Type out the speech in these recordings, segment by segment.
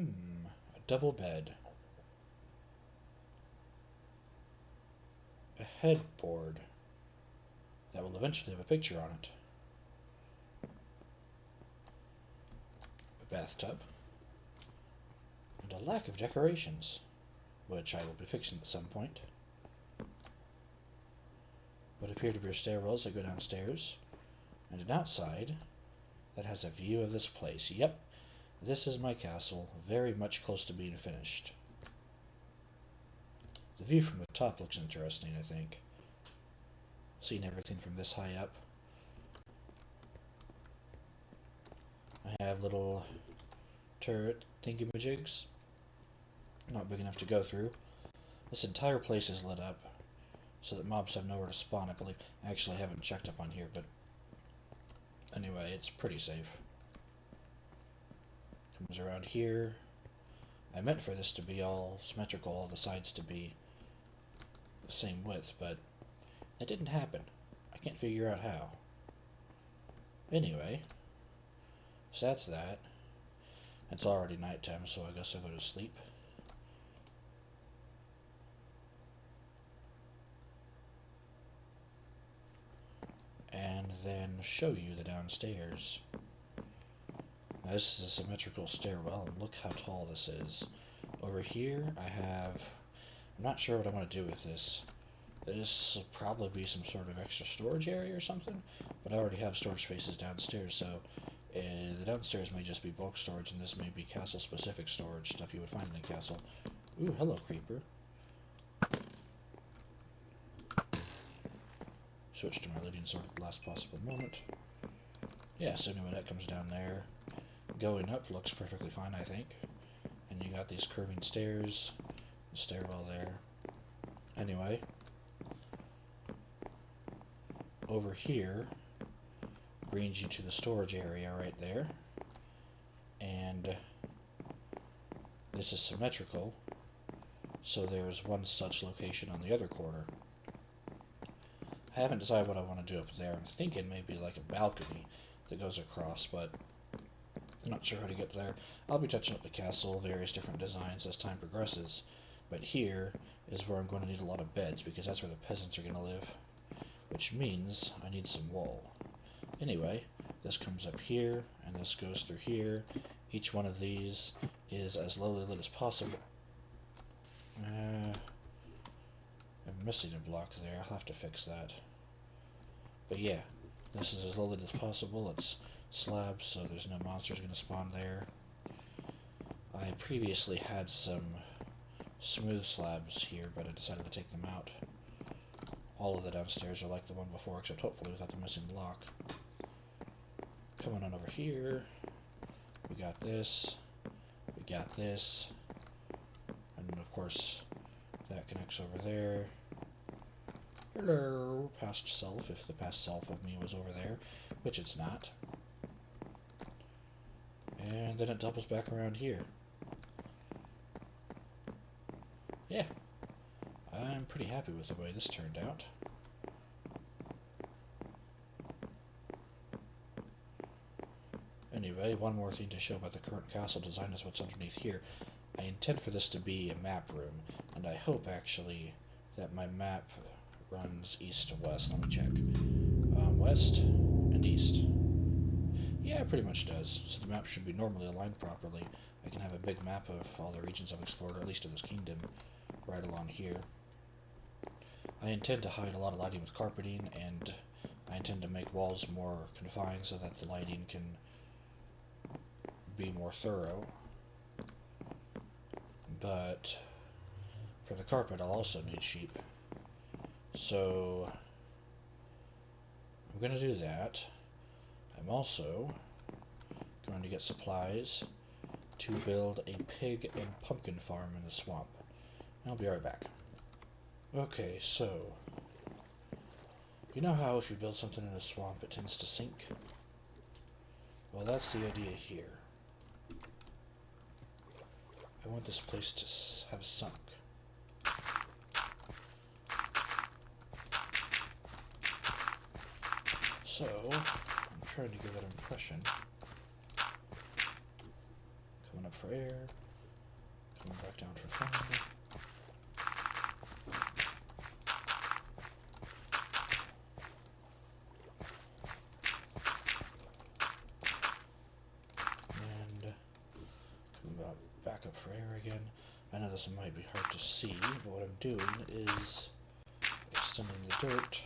A double bed. A headboard that will eventually have a picture on it. A bathtub. And a lack of decorations, which I will be fixing at some point. What appear to be stairwells that go downstairs. And an outside that has a view of this place. Yep, this is my castle, very much close to being finished. The view from the top looks interesting, I think. Seeing everything from this high up. I have little turret thingy-majigs. Not big enough to go through. This entire place is lit up so that mobs have nowhere to spawn, I believe. Actually, I haven't checked up on here, but anyway, it's pretty safe. Comes around here. I meant for this to be all symmetrical, all the sides to be the same width, but that didn't happen. I can't figure out how. Anyway, so that's that. It's already nighttime, so I guess I'll go to sleep. And then show you the downstairs. Now, this is a symmetrical stairwell, and look how tall this is. Over here, I have... I'm not sure what I want to do with this. This will probably be some sort of extra storage area or something, but I already have storage spaces downstairs, so the downstairs may just be bulk storage, and this may be castle-specific storage, stuff you would find in a castle. Ooh, hello, creeper. Switch to my leading sword at the last possible moment. Yeah, so anyway, that comes down there. Going up looks perfectly fine, I think. And you got these curving stairs, the stairwell there. Anyway, over here brings you to the storage area right there. And this is symmetrical, so there's one such location on the other corner. I haven't decided what I want to do up there. I'm thinking maybe like a balcony that goes across, but I'm not sure how to get there. I'll be touching up the castle, various different designs as time progresses. But here is where I'm going to need a lot of beds, because that's where the peasants are going to live. Which means I need some wall. Anyway, this comes up here, and this goes through here. Each one of these is as lowly lit as possible. I'm missing a block there. I'll have to fix that. But yeah, this is as low lit as possible. It's slabs, so there's no monsters going to spawn there. I previously had some smooth slabs here, but I decided to take them out. All of the downstairs are like the one before, except hopefully without the missing block. Coming on over here, we got this, we got this, and of course that connects over there. Hello, past self, if the past self of me was over there, which it's not. And then it doubles back around here. Yeah, I'm pretty happy with the way this turned out. Anyway, one more thing to show about the current castle design is what's underneath here. I intend for this to be a map room, and I hope actually that my map runs east to west. Let me check. West and east. Yeah, it pretty much does. So the map should be normally aligned properly. I can have a big map of all the regions I've explored, or at least of this kingdom, right along here. I intend to hide a lot of lighting with carpeting, and I intend to make walls more confined so that the lighting can be more thorough. But for the carpet, I'll also need sheep. So I'm going to do that. I'm also going to get supplies to build a pig and pumpkin farm in the swamp. I'll be right back. Okay, so you know how if you build something in a swamp it tends to sink? Well, that's the idea here. I want this place to have sunk. So, I'm trying to give that impression. Coming up for air. Come back down for fun. And come back up for air again. I know this might be hard to see, but what I'm doing is extending the dirt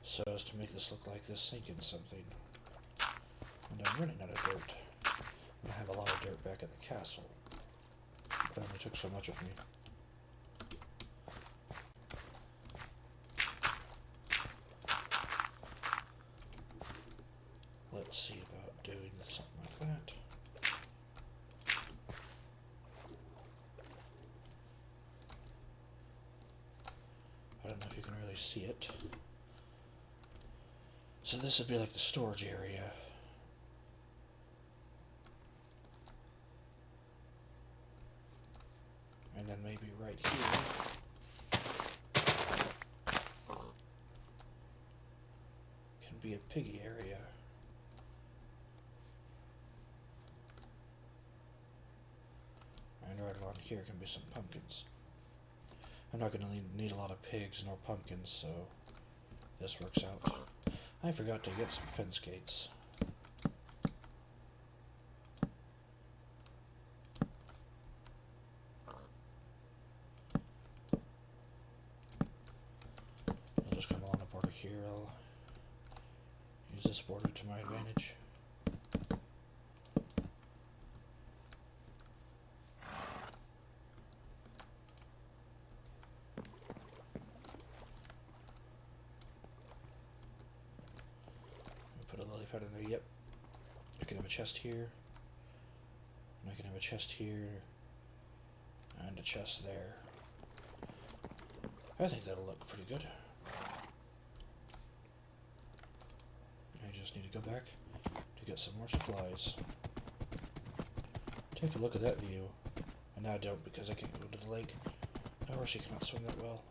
so as to make this look like this sink in something. And I'm running out of dirt. I have a lot of dirt back at the castle, but it only took so much of me. Let's see about doing something like that. I don't know if you can really see it. So this would be like the storage area. And then maybe right here can be a piggy area. And right along here can be some pumpkins. I'm not going to need a lot of pigs nor pumpkins, so this works out. I forgot to get some fence gates. I'll just come along the border here. I'll use this border to my advantage. Put in there, yep. I can have a chest here, and I can have a chest here, and a chest there. I think that'll look pretty good. I just need to go back to get some more supplies. Take a look at that view. And now I don't because I can't go to the lake. Or she cannot swim that well.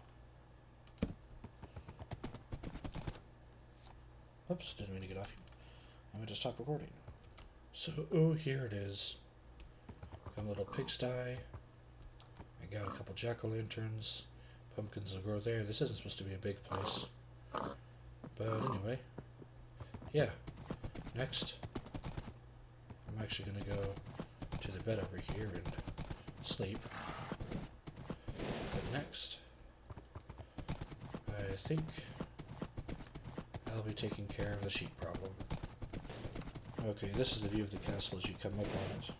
Oops, didn't mean to get off. I'm going to stop recording. So, oh, here it is. Got a little pigsty. I got a couple jack-o'-lanterns. Pumpkins will grow there. This isn't supposed to be a big place. But anyway. Yeah. Next. I'm actually going to go to the bed over here and sleep. But next, I think I'll be taking care of the sheep problem. Okay, this is the view of the castle as you come up on it.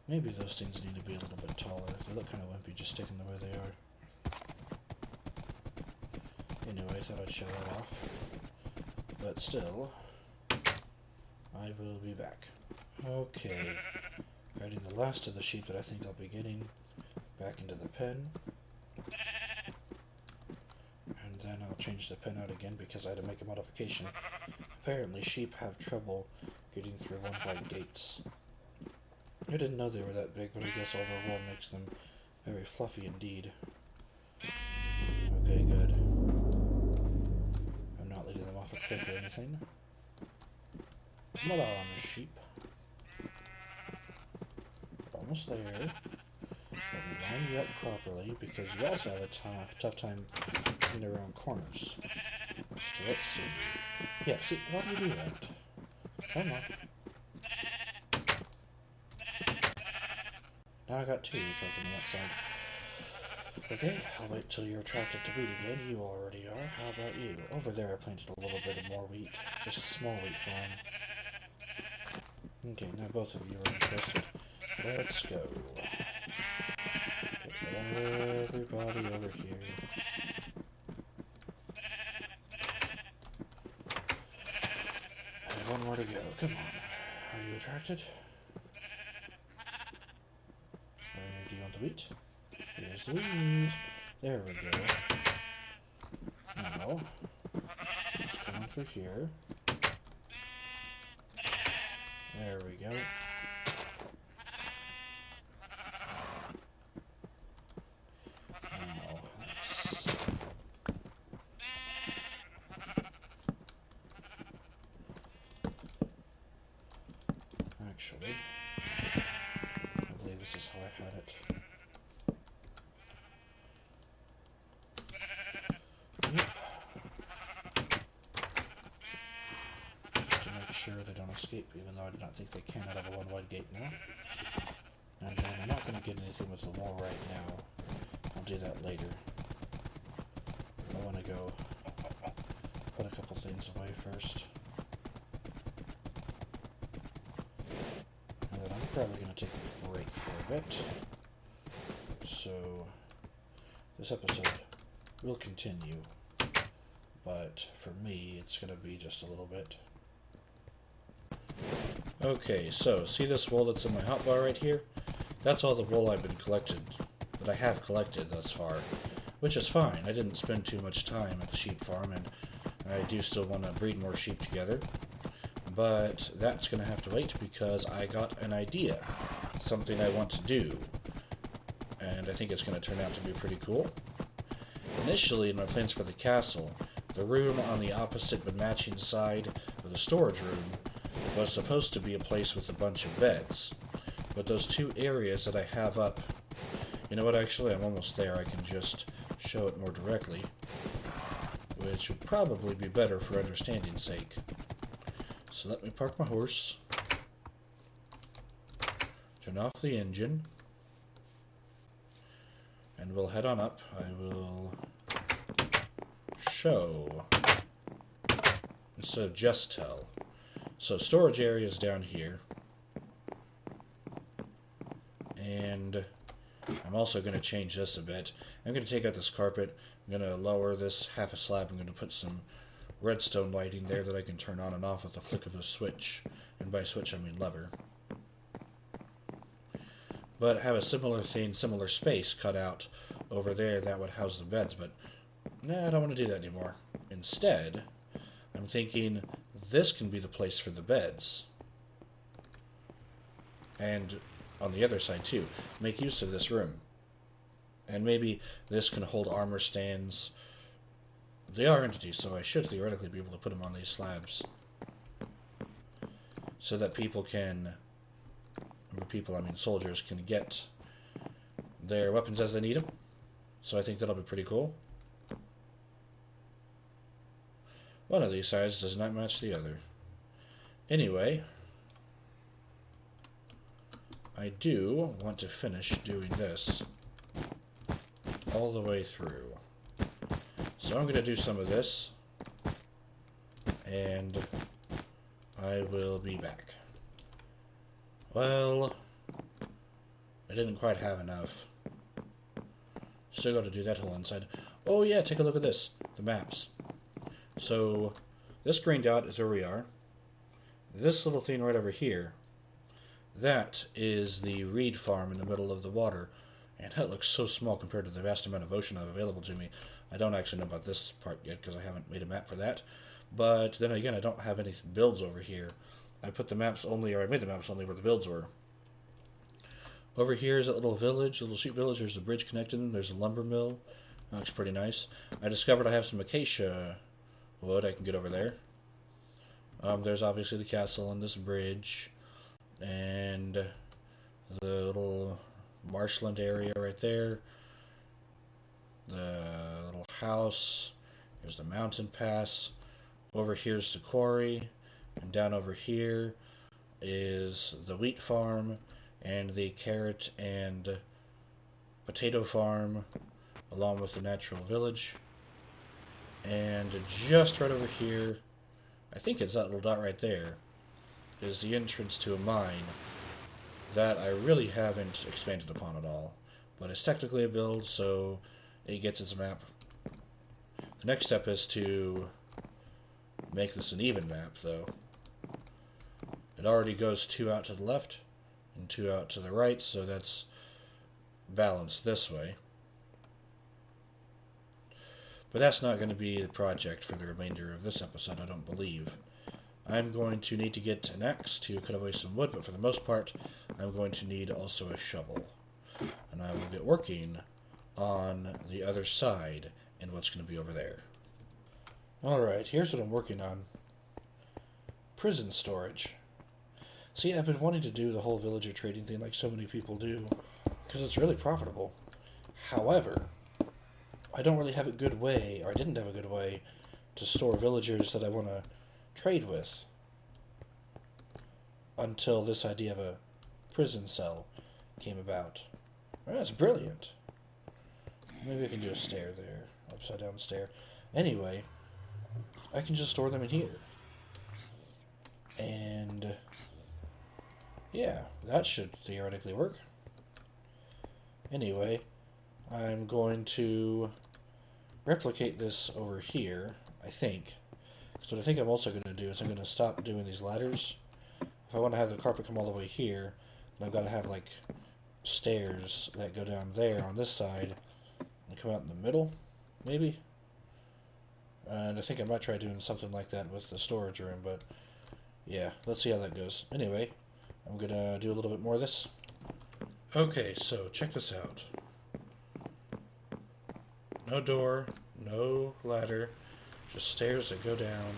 Maybe those things need to be a little bit taller. They look kind of wimpy just sticking the way they are. Anyway, I thought I'd show that off. But still, I will be back. Okay, guiding the last of the sheep that I think I'll be getting back into the pen. And then I'll change the pen out again because I had to make a modification. Apparently sheep have trouble getting through one-wide gates. I didn't know they were that big, but I guess all the wool makes them very fluffy indeed. Okay, good. I'm not leading them off a cliff or anything. Come on, sheep. Almost there. Let me line you up properly, because you also have a tough time getting around corners. So let's see. Yeah, see, why do you do that? Come on. Now I got two trapped on the outside. Okay, I'll wait till you're attracted to wheat again. You already are. How about you? Over there I planted a little bit of more wheat. Just a small wheat farm. Okay, now both of you are interested. Let's go. Get everybody over here. And one more to go. Come on. Are you attracted? Do you want the wheat? Here's the wheat. There we go. Now, let's come on through here. There we go. Now, let's actually. I believe this is how I had it. Yep. Just to make sure they don't escape, even though I do not think they can out of a one-wide gate now. And then I'm not going to get anything with the wall right now. I'll do that later. I want to go put a couple things away first. And then I'm probably going to take a break for a bit. So this episode will continue, but for me it's going to be just a little bit. Okay, so see this wool that's in my hotbar right here? That's all the wool that I have collected thus far, which is fine. I didn't spend too much time at the sheep farm, and I do still want to breed more sheep together, but that's going to have to wait because I got an idea, something I want to do, and I think it's going to turn out to be pretty cool. Initially, in my plans for the castle, the room on the opposite but matching side of the storage room was supposed to be a place with a bunch of beds. But those two areas that I have up, you know what, actually, I'm almost there. I can just show it more directly, which would probably be better for understanding's sake. So let me park my horse, turn off the engine, and we'll head on up. I will show instead of just tell. So storage area is down here. And I'm also going to change this a bit. I'm going to take out this carpet. I'm going to lower this half a slab. I'm going to put some redstone lighting there that I can turn on and off with the flick of a switch. And by switch, I mean lever. But have a similar space cut out over there that would house the beds. But no, I don't want to do that anymore. Instead, I'm thinking this can be the place for the beds. And on the other side too, make use of this room. And maybe this can hold armor stands. They are entities, so I should theoretically be able to put them on these slabs. So that people can, I mean soldiers, can get their weapons as they need them. So I think that'll be pretty cool. One of these sides does not match the other. Anyway, I do want to finish doing this all the way through. So I'm going to do some of this, and I will be back. Well, I didn't quite have enough. Still got to do that whole inside. Oh yeah, take a look at this. The maps. So, this green dot is where we are. This little thing right over here, that is the reed farm in the middle of the water. And that looks so small compared to the vast amount of ocean I have available to me. I don't actually know about this part yet because I haven't made a map for that. But then again, I don't have any builds over here. I made the maps only where the builds were. Over here is a little village, a little sheep village. There's a bridge connecting them. There's a lumber mill. That looks pretty nice. I discovered I have some acacia wood. I can get over there. There's obviously the castle and this bridge. And the little marshland area right there. The little house. There's the mountain pass. Over here's the quarry. And down over here is the wheat farm and the carrot and potato farm along with the natural village. And just right over here, I think it's that little dot right there, is the entrance to a mine that I really haven't expanded upon at all. But it's technically a build, so it gets its map. The next step is to make this an even map, though. It already goes 2 out to the left and 2 out to the right, so that's balanced this way. But that's not going to be the project for the remainder of this episode, I don't believe. I'm going to need to get an axe to cut away some wood, but for the most part, I'm going to need also a shovel. And I will get working on the other side and what's going to be over there. Alright, here's what I'm working on. Prison storage. See, I've been wanting to do the whole villager trading thing like so many people do, because it's really profitable. However, I don't really have a good way, or I didn't have a good way, to store villagers that I want to trade with until this idea of a prison cell came about. Oh, that's brilliant. Maybe I can do a stair there, upside down stair. Anyway, I can just store them in here. And yeah, that should theoretically work. Anyway, I'm going to replicate this over here, I think. So what I think I'm also going to do is I'm going to stop doing these ladders. If I want to have the carpet come all the way here, then I've got to have like stairs that go down there on this side and come out in the middle, maybe. And I think I might try doing something like that with the storage room, but yeah, let's see how that goes. Anyway, I'm going to do a little bit more of this. Okay, so check this out. No door, no ladder, just stairs that go down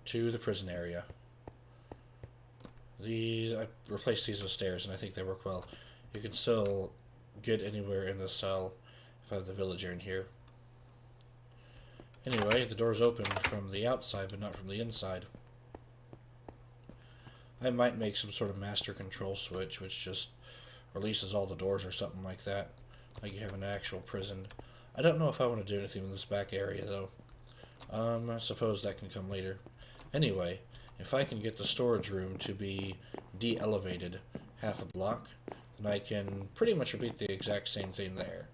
to the prison area. I replaced these with stairs, and I think they work well. You can still get anywhere in the cell if I have the villager in here. Anyway, the door's open from the outside, but not from the inside. I might make some sort of master control switch, which just releases all the doors or something like that, like you have an actual prison. I don't know if I want to do anything in this back area, though. I suppose that can come later. Anyway, if I can get the storage room to be de-elevated half a block, then I can pretty much repeat the exact same thing there.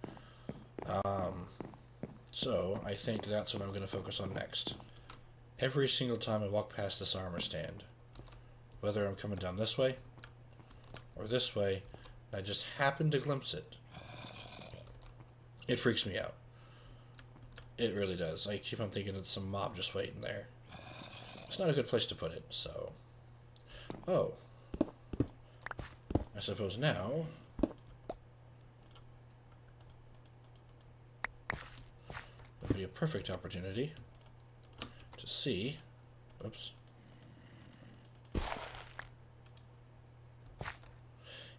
So I think that's what I'm going to focus on next. Every single time I walk past this armor stand, whether I'm coming down this way or this way, and I just happen to glimpse it, it freaks me out. It really does. I keep on thinking it's some mob just waiting there. It's not a good place to put it, so... Oh. I suppose now... would be a perfect opportunity to see... Oops.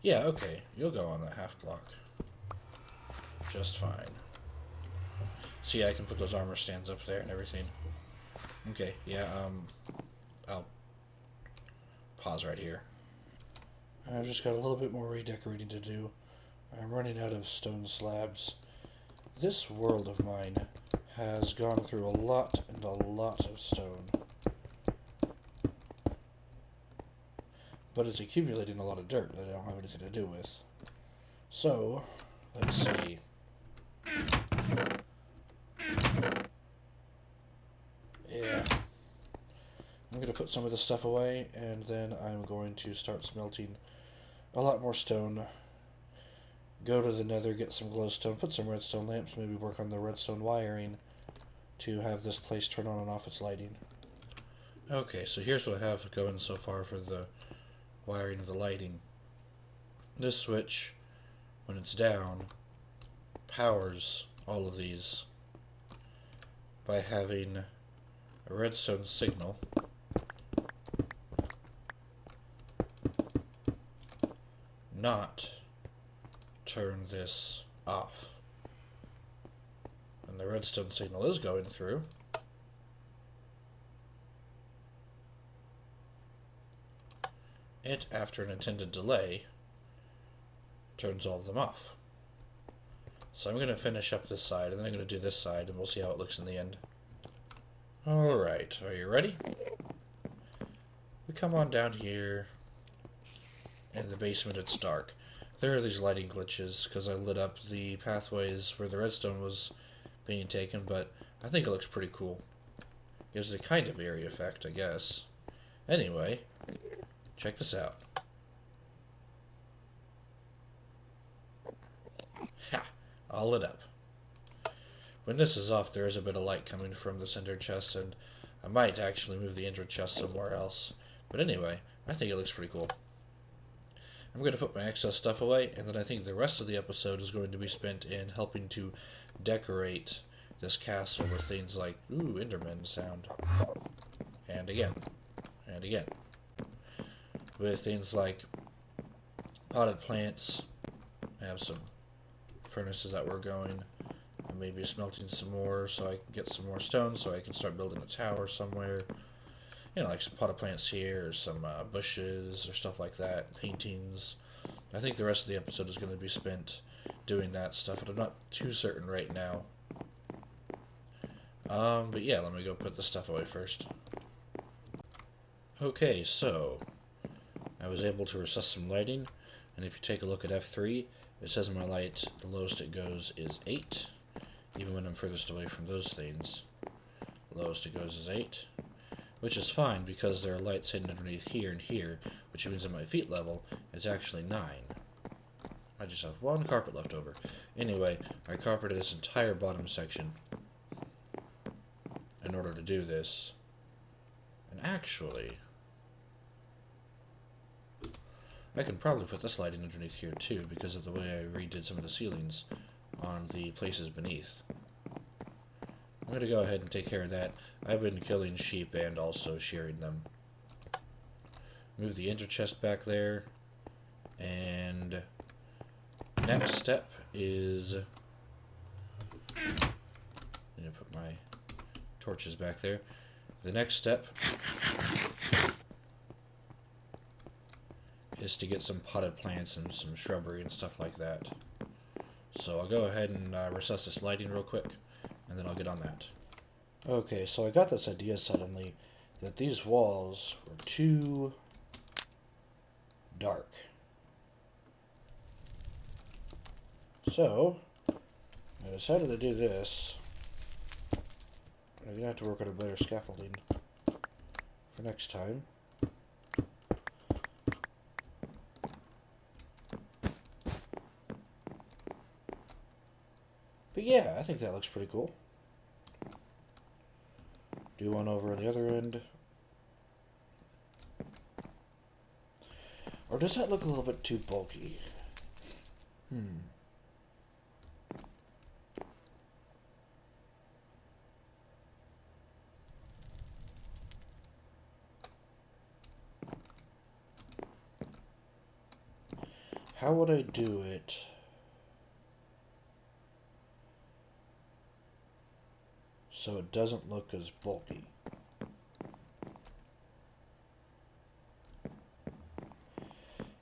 Yeah, okay. You'll go on that half block. Just fine. See, I can put those armor stands up there and everything. Okay, yeah, I'll pause right here. I've just got a little bit more redecorating to do. I'm running out of stone slabs. This world of mine has gone through a lot and a lot of stone. But it's accumulating a lot of dirt that I don't have anything to do with. So, let's see. Yeah. I'm going to put some of this stuff away, and then I'm going to start smelting a lot more stone. Go to the nether, get some glowstone, put some redstone lamps, maybe work on the redstone wiring to have this place turn on and off its lighting. Okay, so here's what I have going so far for the wiring of the lighting. This switch, when it's down, powers all of these by having a redstone signal not turn this off. And the redstone signal is going through. It, after an intended delay, turns all of them off. So I'm going to finish up this side, and then I'm going to do this side, and we'll see how it looks in the end. Alright, are you ready? We come on down here. In the basement it's dark. There are these lighting glitches, because I lit up the pathways where the redstone was being taken, but I think it looks pretty cool. Gives it a kind of eerie effect, I guess. Anyway, check this out. Ha! All lit up. When this is off, there is a bit of light coming from the center chest, and I might actually move the ender chest somewhere else. But anyway, I think it looks pretty cool. I'm going to put my excess stuff away, and then I think the rest of the episode is going to be spent in helping to decorate this castle with things like, ooh, Enderman sound. And again. And again. with things like potted plants. I have some furnaces that were going. I may be smelting some more so I can get some more stone so I can start building a tower somewhere. You know, like some potted plants here, or some bushes, or stuff like that, paintings. I think the rest of the episode is going to be spent doing that stuff, but I'm not too certain right now. But yeah, let me go put the stuff away first. Okay, so I was able to recess some lighting, and if you take a look at F3, it says my light, the lowest it goes is 8, even when I'm furthest away from those things. The lowest it goes is 8, which is fine because there are lights hidden underneath here and here, which means at my feet level, it's actually 9. I just have one carpet left over. Anyway, I carpeted this entire bottom section in order to do this. And actually, I can probably put this lighting underneath here too because of the way I redid some of the ceilings on the places beneath. I'm going to go ahead and take care of that. I've been killing sheep and also shearing them. Move the ender chest back there. And next step is, I'm going to put my torches back there. The next step is to get some potted plants and some shrubbery and stuff like that. So I'll go ahead and recess this lighting real quick, and then I'll get on that. Okay, so I got this idea suddenly that these walls were too dark. So I decided to do this. I'm going to have to work on a better scaffolding for next time. But yeah, I think that looks pretty cool. Do one over on the other end. Or does that look a little bit too bulky? How would I do it so it doesn't look as bulky?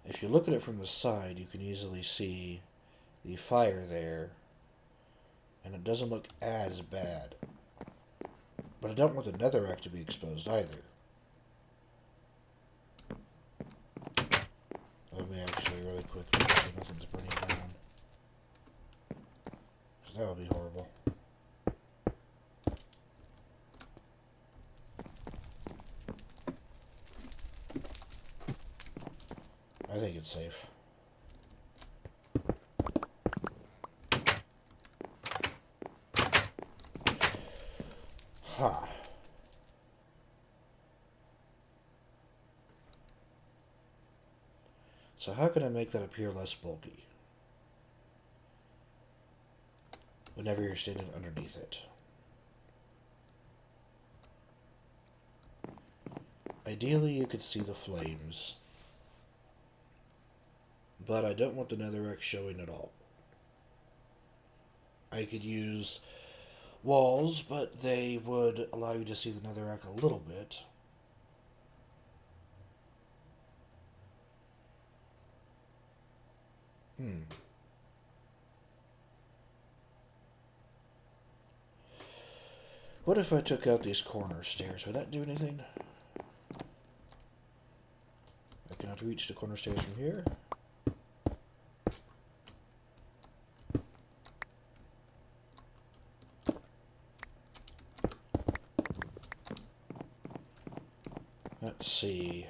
If you look at it from the side, you can easily see the fire there, and it doesn't look as bad. But I don't want the netherrack to be exposed either. Let me actually really quick make sure nothing's burning down, because that would be horrible. I think it's safe. Ha. So how can I make that appear less bulky whenever you're standing underneath it? Ideally, you could see the flames, but I don't want the netherrack showing at all. I could use walls, but they would allow you to see the netherrack a little bit. What if I took out these corner stairs? Would that do anything? I cannot reach the corner stairs from here. Let's see.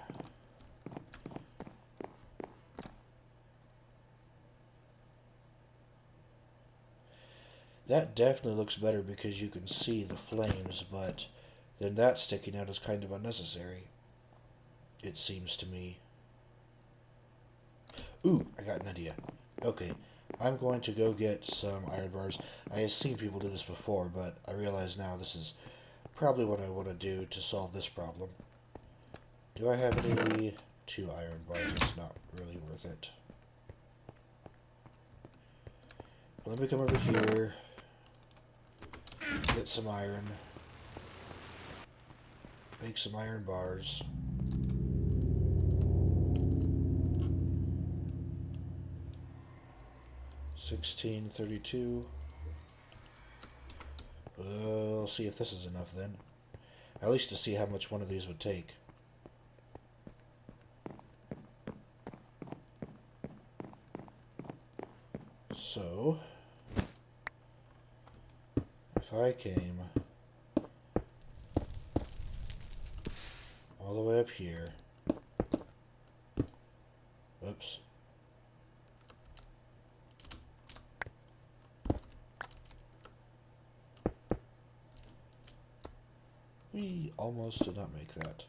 That definitely looks better because you can see the flames, but then that sticking out is kind of unnecessary, it seems to me. Ooh, I got an idea. Okay, I'm going to go get some iron bars. I have seen people do this before, but I realize now this is probably what I want to do to solve this problem. Do I have any 2 iron bars. It's not really worth it. Let me come over here, get some iron, make some iron bars. $16.32. We'll see if this is enough then. At least to see how much one of these would take. So, if I came all the way up here, oops, we almost did not make that.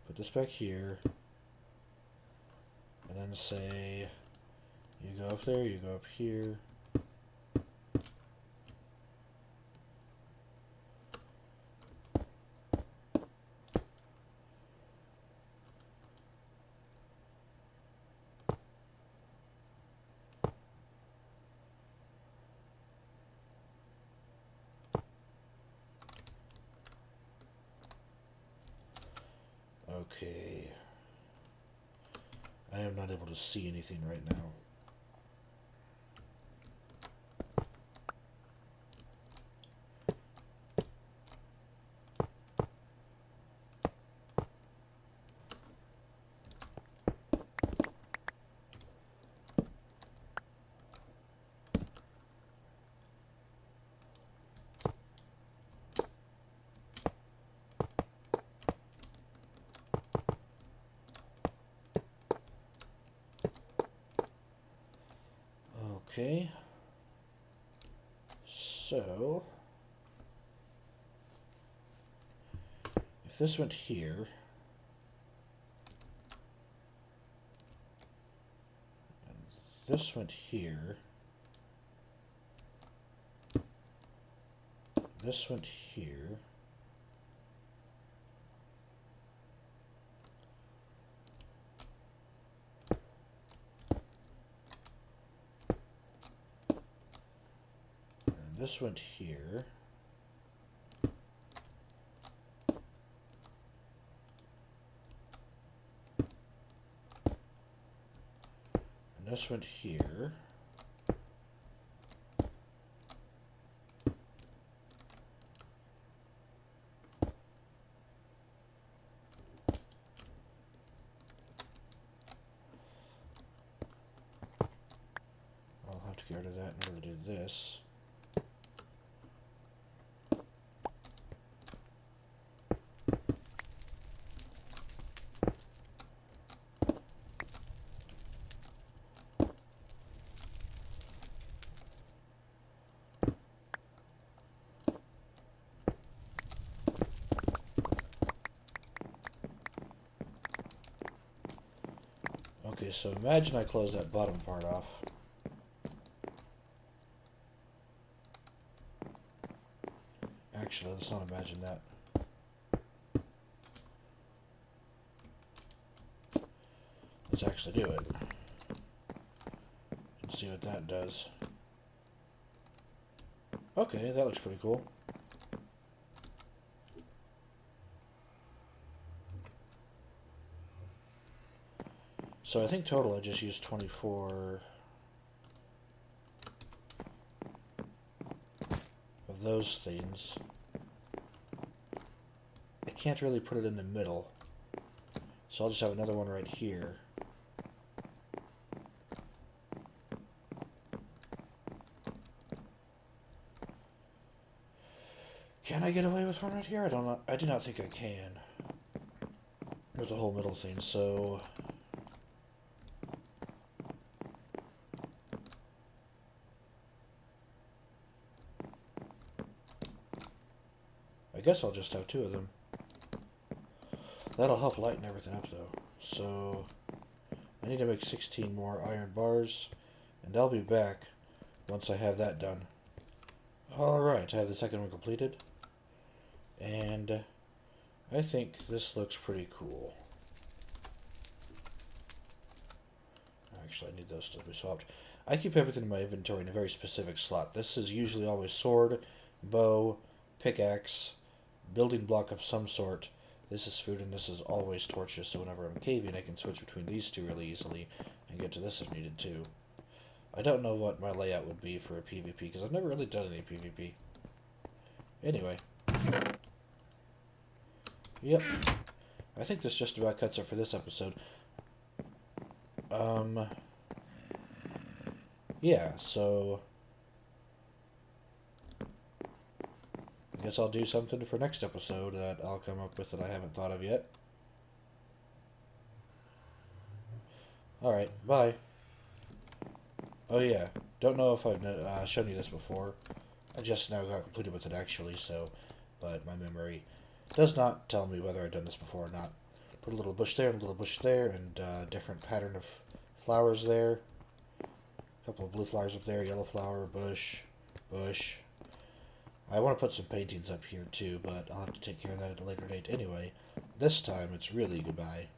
Put this back here, and then say, you go up there, you go up here. Okay. I am not able to see anything right now. Okay, so if this went here, and this went here, this went here, this went here, and this went here, I'll have to get rid of that in order to do this. Okay, so imagine I close that bottom part off. Actually, let's not imagine that. Let's actually do it. And see what that does. Okay, that looks pretty cool. So I think total I just used 24 of those things. I can't really put it in the middle, so I'll just have another one right here. Can I get away with one right here? I don't know. I do not think I can with the whole middle thing, so I guess I'll just have 2 of them. That'll help lighten everything up though. So I need to make 16 more iron bars, and I'll be back once I have that done. Alright, I have the second one completed, and I think this looks pretty cool. Actually, I need those to be swapped. I keep everything in my inventory in a very specific slot. This is usually always sword, bow, pickaxe, building block of some sort. This is food, and this is always torches, so whenever I'm caving, I can switch between these two really easily and get to this if needed too. I don't know what my layout would be for a PvP, because I've never really done any PvP. Anyway. Yep. I think this just about cuts it for this episode. Yeah, so I guess I'll do something for next episode that I'll come up with that I haven't thought of yet. Alright, bye. Oh yeah, don't know if I've shown you this before. I just now got completed with it actually, but my memory does not tell me whether I've done this before or not. Put a little bush there and a little bush there, and different pattern of flowers there. A couple of blue flowers up there, yellow flower, bush, bush. I want to put some paintings up here too, but I'll have to take care of that at a later date. Anyway, this time it's really goodbye.